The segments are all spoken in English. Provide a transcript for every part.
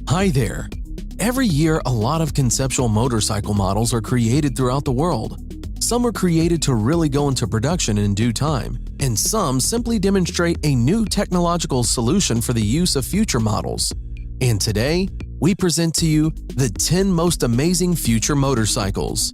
Hi there! Every year, a lot of conceptual motorcycle models are created throughout the world. Some are created to really go into production in due time, and some simply demonstrate a new technological solution for the use of future models. And today, we present to you the 10 most amazing future motorcycles.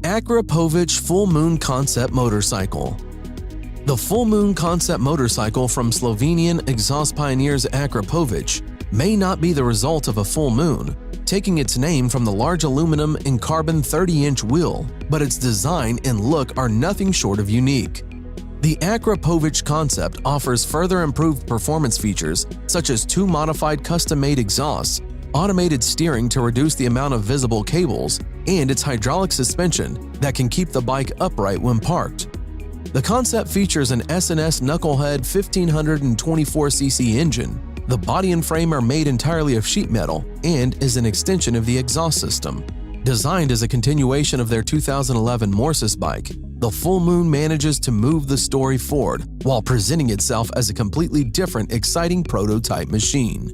Akrapovic Full Moon Concept Motorcycle. The Full Moon Concept motorcycle from Slovenian exhaust pioneers Akrapovic may not be the result of a full moon, taking its name from the large aluminum and carbon 30-inch wheel, but its design and look are nothing short of unique. The Akrapovic concept offers further improved performance features such as 2 modified custom-made exhausts, automated steering to reduce the amount of visible cables, and its hydraulic suspension that can keep the bike upright when parked. The concept features an S&S Knucklehead 1524cc engine. The body and frame are made entirely of sheet metal and is an extension of the exhaust system. Designed as a continuation of their 2011 Morsis bike, the Full Moon manages to move the story forward while presenting itself as a completely different, exciting prototype machine.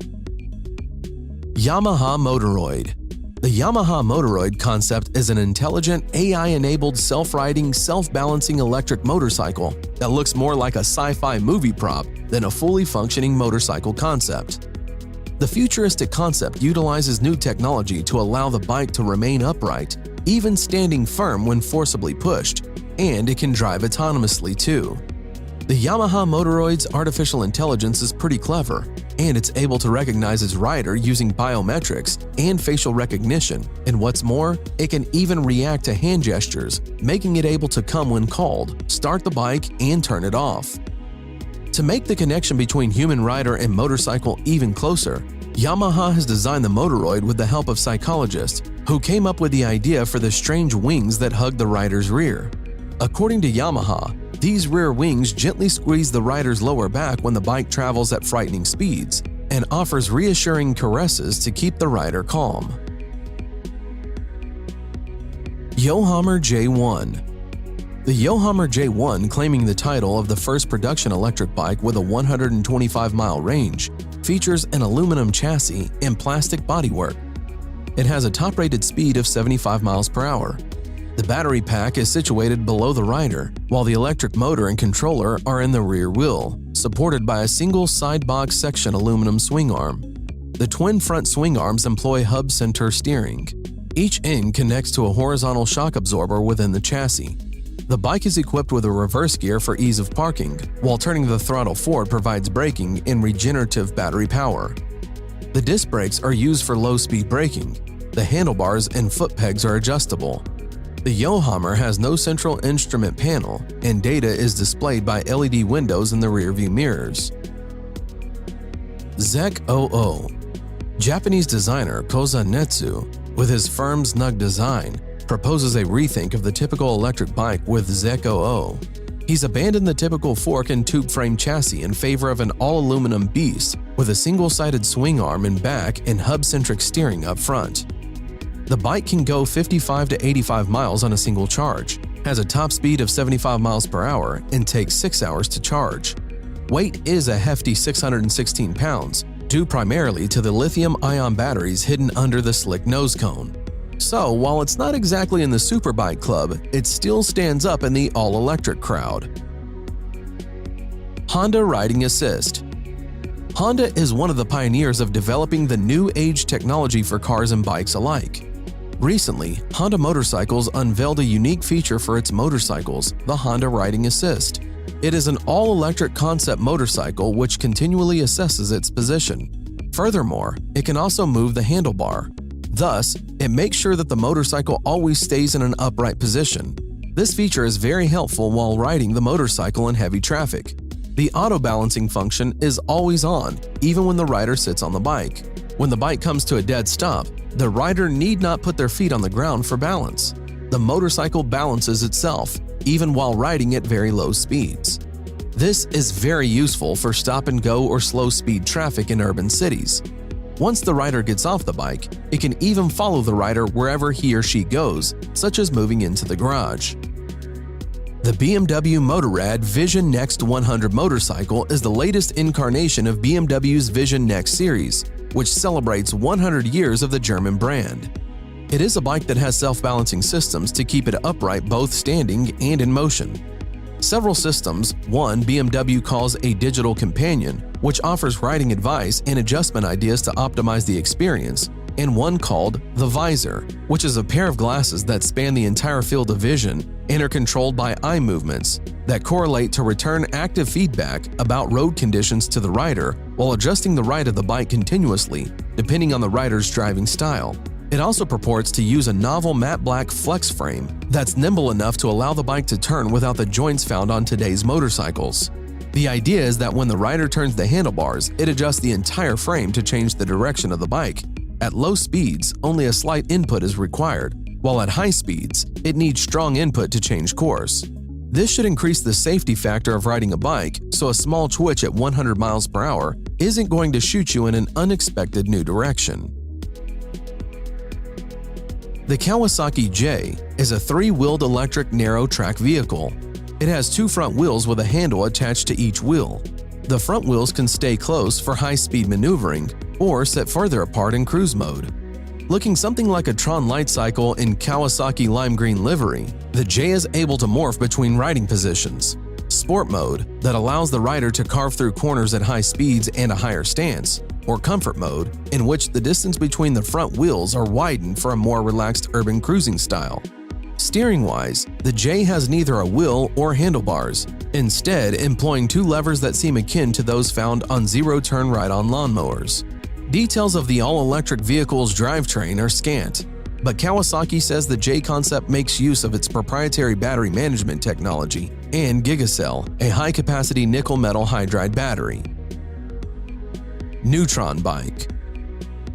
Yamaha Motoroid. The Yamaha Motoroid concept is an intelligent, AI-enabled, self-riding, self-balancing electric motorcycle that looks more like a sci-fi movie prop than a fully functioning motorcycle concept. The futuristic concept utilizes new technology to allow the bike to remain upright, even standing firm when forcibly pushed, and it can drive autonomously too. The Yamaha Motoroid's artificial intelligence is pretty clever, and it's able to recognize its rider using biometrics and facial recognition, and what's more, it can even react to hand gestures, making it able to come when called, start the bike, and turn it off. To make the connection between human rider and motorcycle even closer, Yamaha has designed the Motoroid with the help of psychologists who came up with the idea for the strange wings that hug the rider's rear. According to Yamaha, these rear wings gently squeeze the rider's lower back when the bike travels at frightening speeds and offers reassuring caresses to keep the rider calm. Yohammer J1. The Yohammer J1, claiming the title of the first production electric bike with a 125-mile range, features an aluminum chassis and plastic bodywork. It has a top-rated speed of 75 miles per hour. The battery pack is situated below the rider, while the electric motor and controller are in the rear wheel, supported by a single side box section aluminum swing arm. The twin front swing arms employ hub center steering. Each end connects to a horizontal shock absorber within the chassis. The bike is equipped with a reverse gear for ease of parking, while turning the throttle forward provides braking and regenerative battery power. The disc brakes are used for low-speed braking. The handlebars and foot pegs are adjustable. The Yohammer has no central instrument panel, and data is displayed by LED windows in the rearview mirrors. ZEC 00. Japanese designer Koza Netsu, with his firm Snug design, proposes a rethink of the typical electric bike with ZEC 00. He's abandoned the typical fork and tube frame chassis in favor of an all-aluminum beast with a single-sided swing arm in back and hub-centric steering up front. The bike can go 55 to 85 miles on a single charge, has a top speed of 75 miles per hour, and takes 6 hours to charge. Weight is a hefty 616 pounds, due primarily to the lithium-ion batteries hidden under the slick nose cone. So, while it's not exactly in the superbike club, it still stands up in the all-electric crowd. Honda Riding Assist. Honda is one of the pioneers of developing the new age technology for cars and bikes alike. Recently, Honda Motorcycles unveiled a unique feature for its motorcycles, the Honda Riding Assist. It is an all-electric concept motorcycle which continually assesses its position. Furthermore, it can also move the handlebar. Thus, it makes sure that the motorcycle always stays in an upright position. This feature is very helpful while riding the motorcycle in heavy traffic. The auto-balancing function is always on, even when the rider sits on the bike. When the bike comes to a dead stop, the rider need not put their feet on the ground for balance. The motorcycle balances itself, even while riding at very low speeds. This is very useful for stop-and-go or slow-speed traffic in urban cities. Once the rider gets off the bike, it can even follow the rider wherever he or she goes, such as moving into the garage. The BMW Motorrad Vision Next 100 motorcycle is the latest incarnation of BMW's Vision Next series, which celebrates 100 years of the German brand. It is a bike that has self-balancing systems to keep it upright both standing and in motion. Several systems, one BMW calls a digital companion, which offers riding advice and adjustment ideas to optimize the experience, and one called the Visor, which is a pair of glasses that span the entire field of vision and are controlled by eye movements that correlate to return active feedback about road conditions to the rider while adjusting the ride of the bike continuously, depending on the rider's driving style. It also purports to use a novel matte black flex frame that's nimble enough to allow the bike to turn without the joints found on today's motorcycles. The idea is that when the rider turns the handlebars, it adjusts the entire frame to change the direction of the bike. At low speeds, only a slight input is required, while at high speeds, it needs strong input to change course. This should increase the safety factor of riding a bike, so a small twitch at 100 miles per hour isn't going to shoot you in an unexpected new direction. The Kawasaki J is a three-wheeled electric narrow-track vehicle. It has two front wheels with a handle attached to each wheel. The front wheels can stay close for high-speed maneuvering or sit further apart in cruise mode. Looking something like a Tron light cycle in Kawasaki lime green livery, the J is able to morph between riding positions. Sport mode, that allows the rider to carve through corners at high speeds and a higher stance, or comfort mode, in which the distance between the front wheels are widened for a more relaxed urban cruising style. Steering-wise, the J has neither a wheel or handlebars, instead employing two levers that seem akin to those found on zero-turn ride-on lawnmowers. Details of the all-electric vehicle's drivetrain are scant, but Kawasaki says the J concept makes use of its proprietary battery management technology and Gigacell, a high-capacity nickel-metal hydride battery. Neutron Bike.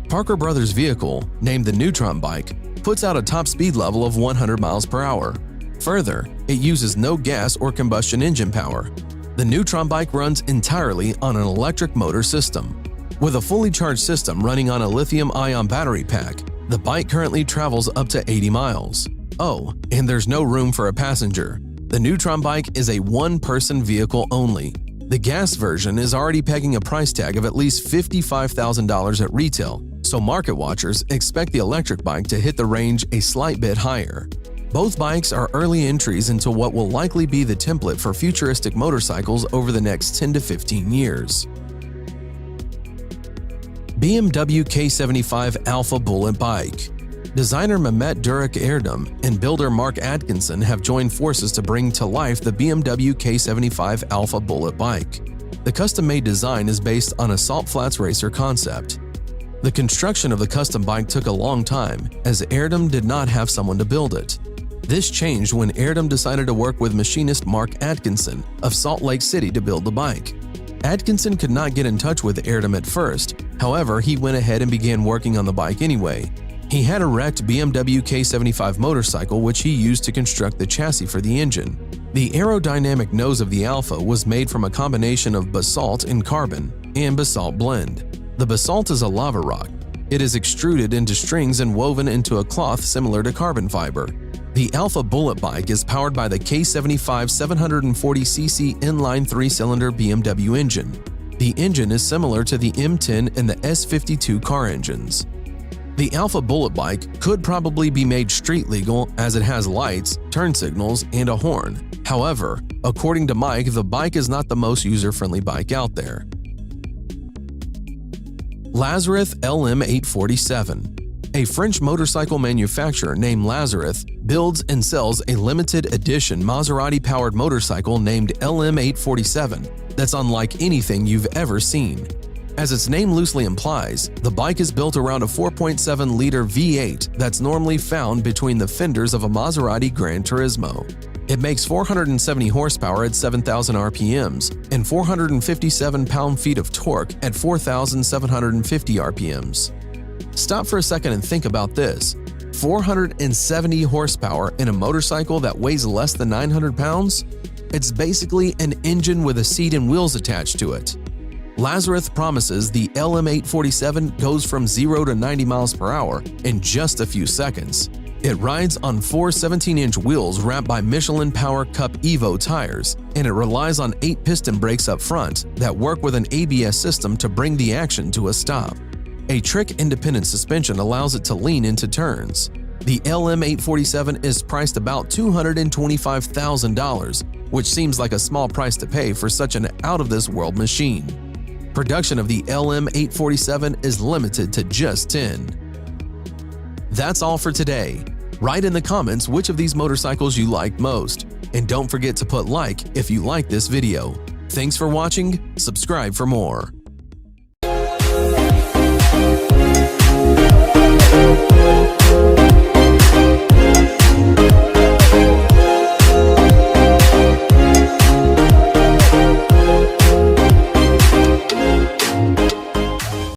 Parker Brothers' vehicle, named the Neutron Bike, puts out a top speed level of 100 miles per hour. Further, it uses no gas or combustion engine power. The Neutron Bike runs entirely on an electric motor system. With a fully charged system running on a lithium-ion battery pack, the bike currently travels up to 80 miles. Oh, and there's no room for a passenger. The Neutron Bike is a one-person vehicle only. The gas version is already pegging a price tag of at least $55,000 at retail, so market watchers expect the electric bike to hit the range a slight bit higher. Both bikes are early entries into what will likely be the template for futuristic motorcycles over the next 10 to 15 years. BMW K75 Alpha Bullet Bike. Designer Mehmet Duruk Erdem and builder Mark Atkinson have joined forces to bring to life the BMW K75 Alpha Bullet Bike. The custom-made design is based on a Salt Flats racer concept. The construction of the custom bike took a long time, as Erdem did not have someone to build it. This changed when Erdem decided to work with machinist Mark Atkinson of Salt Lake City to build the bike. Atkinson could not get in touch with Erdem at first, however, he went ahead and began working on the bike anyway. He had a wrecked BMW K75 motorcycle which he used to construct the chassis for the engine. The aerodynamic nose of the Alpha was made from a combination of basalt and carbon and basalt blend. The basalt is a lava rock. It is extruded into strings and woven into a cloth similar to carbon fiber. The Alpha Bullet Bike is powered by the K75 740cc inline 3-cylinder BMW engine. The engine is similar to the M10 and the S52 car engines. The Alpha Bullet Bike could probably be made street legal as it has lights, turn signals, and a horn. However, according to Mike, the bike is not the most user-friendly bike out there. Lazareth LM847. A French motorcycle manufacturer named Lazareth builds and sells a limited edition Maserati-powered motorcycle named LM847 that's unlike anything you've ever seen. As its name loosely implies, the bike is built around a 4.7-liter V8 that's normally found between the fenders of a Maserati Gran Turismo. It makes 470 horsepower at 7,000 RPMs and 457 pound-feet of torque at 4,750 RPMs. Stop for a second and think about this. 470 horsepower in a motorcycle that weighs less than 900 pounds? It's basically an engine with a seat and wheels attached to it. Lazareth promises the LM847 goes from 0 to 90 miles per hour in just a few seconds. It rides on 4 17-inch wheels wrapped by Michelin Power Cup Evo tires, and it relies on 8 piston brakes up front that work with an ABS system to bring the action to a stop. A trick-independent suspension allows it to lean into turns. The LM847 is priced about $225,000, which seems like a small price to pay for such an out-of-this-world machine. Production of the LM847 is limited to just 10. That's all for today. Write in the comments which of these motorcycles you like most, and don't forget to put like if you like this video. Thanks for watching, subscribe for more.